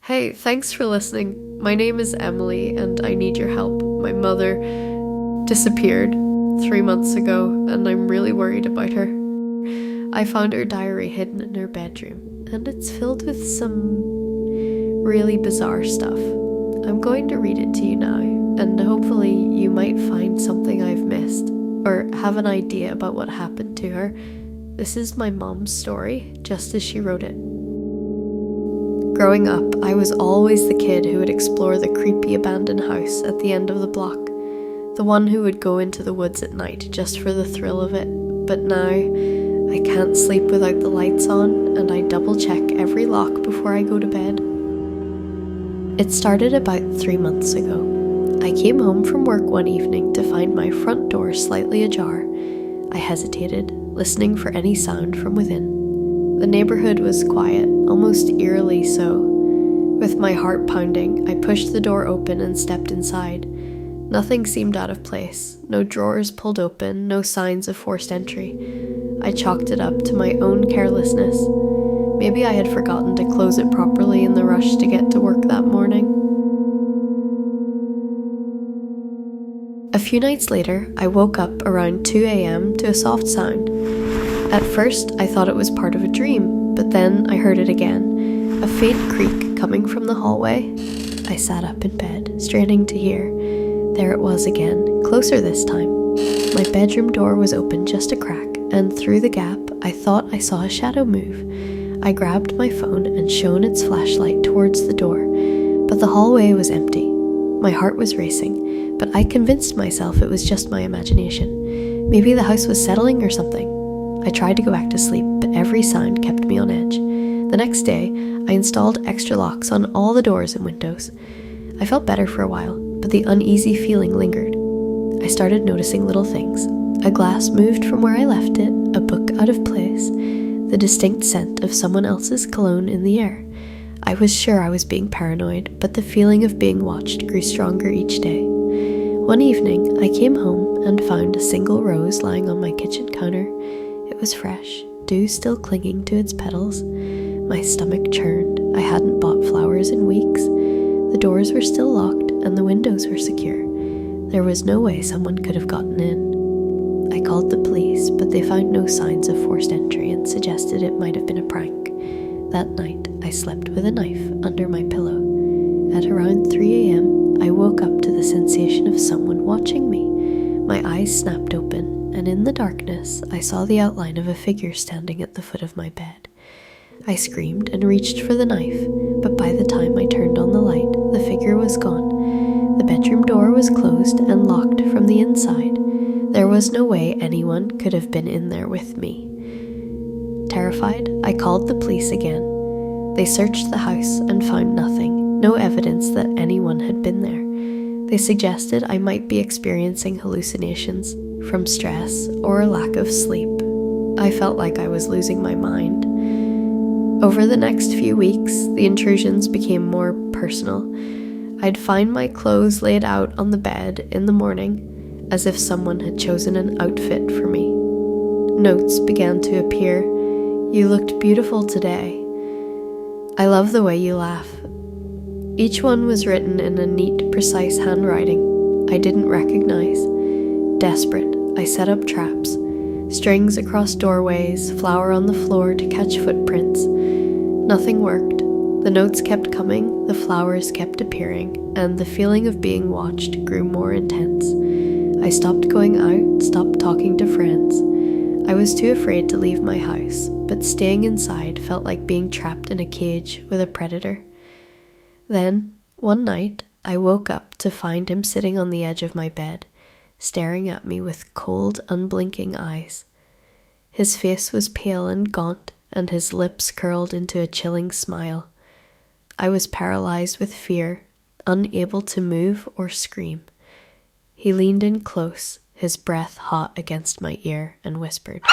Hey, thanks for listening. My name is Emily and I need your help. My mother disappeared 3 months ago and I'm really worried about her. I found her diary hidden in her bedroom and it's filled with some really bizarre stuff. I'm going to read it to you now and hopefully you might find something I've missed or have an idea about what happened to her. This is my mom's story, just as she wrote it. Growing up, I was always the kid who would explore the creepy abandoned house at the end of the block, the one who would go into the woods at night just for the thrill of it. But now, I can't sleep without the lights on, and I double check every lock before I go to bed. It started about 3 months ago. I came home from work one evening to find my front door slightly ajar. I hesitated, listening for any sound from within. The neighborhood was quiet, almost eerily so. With my heart pounding, I pushed the door open and stepped inside. Nothing seemed out of place. No drawers pulled open, no signs of forced entry. I chalked it up to my own carelessness. Maybe I had forgotten to close it properly in the rush to get to work that morning. A few nights later, I woke up around 2 a.m. to a soft sound. At first, I thought it was part of a dream, but then I heard it again, a faint creak coming from the hallway. I sat up in bed, straining to hear. There it was again, closer this time. My bedroom door was open just a crack, and through the gap, I thought I saw a shadow move. I grabbed my phone and shone its flashlight towards the door, but the hallway was empty. My heart was racing, but I convinced myself it was just my imagination. Maybe the house was settling or something. I tried to go back to sleep, but every sound kept me on edge. The next day, I installed extra locks on all the doors and windows. I felt better for a while, but the uneasy feeling lingered. I started noticing little things. A glass moved from where I left it, a book out of place, the distinct scent of someone else's cologne in the air. I was sure I was being paranoid, but the feeling of being watched grew stronger each day. One evening, I came home and found a single rose lying on my kitchen counter. It was fresh, dew still clinging to its petals. My stomach churned. I hadn't bought flowers in weeks. The doors were still locked and the windows were secure. There was no way someone could have gotten in. I called the police, but they found no signs of forced entry and suggested it might have been a prank. That night, I slept with a knife under my pillow. At around 3 a.m., I woke up to the sensation of someone watching me. My eyes snapped open, and in the darkness, I saw the outline of a figure standing at the foot of my bed. I screamed and reached for the knife, but by the time I turned on the light, the figure was gone. The bedroom door was closed and locked from the inside. There was no way anyone could have been in there with me. Terrified, I called the police again. They searched the house and found nothing, no evidence that anyone had been there. They suggested I might be experiencing hallucinations from stress or a lack of sleep. I felt like I was losing my mind. Over the next few weeks, the intrusions became more personal. I'd find my clothes laid out on the bed in the morning, as if someone had chosen an outfit for me. Notes began to appear. You looked beautiful today. I love the way you laugh. Each one was written in a neat, precise handwriting I didn't recognize. Desperate, I set up traps. Strings across doorways, flour on the floor to catch footprints. Nothing worked. The notes kept coming, the flowers kept appearing, and the feeling of being watched grew more intense. I stopped going out, stopped talking to friends. I was too afraid to leave my house, but staying inside felt like being trapped in a cage with a predator. Then, one night, I woke up to find him sitting on the edge of my bed, staring at me with cold, unblinking eyes. His face was pale and gaunt, and his lips curled into a chilling smile. I was paralyzed with fear, unable to move or scream. He leaned in close, his breath hot against my ear, and whispered,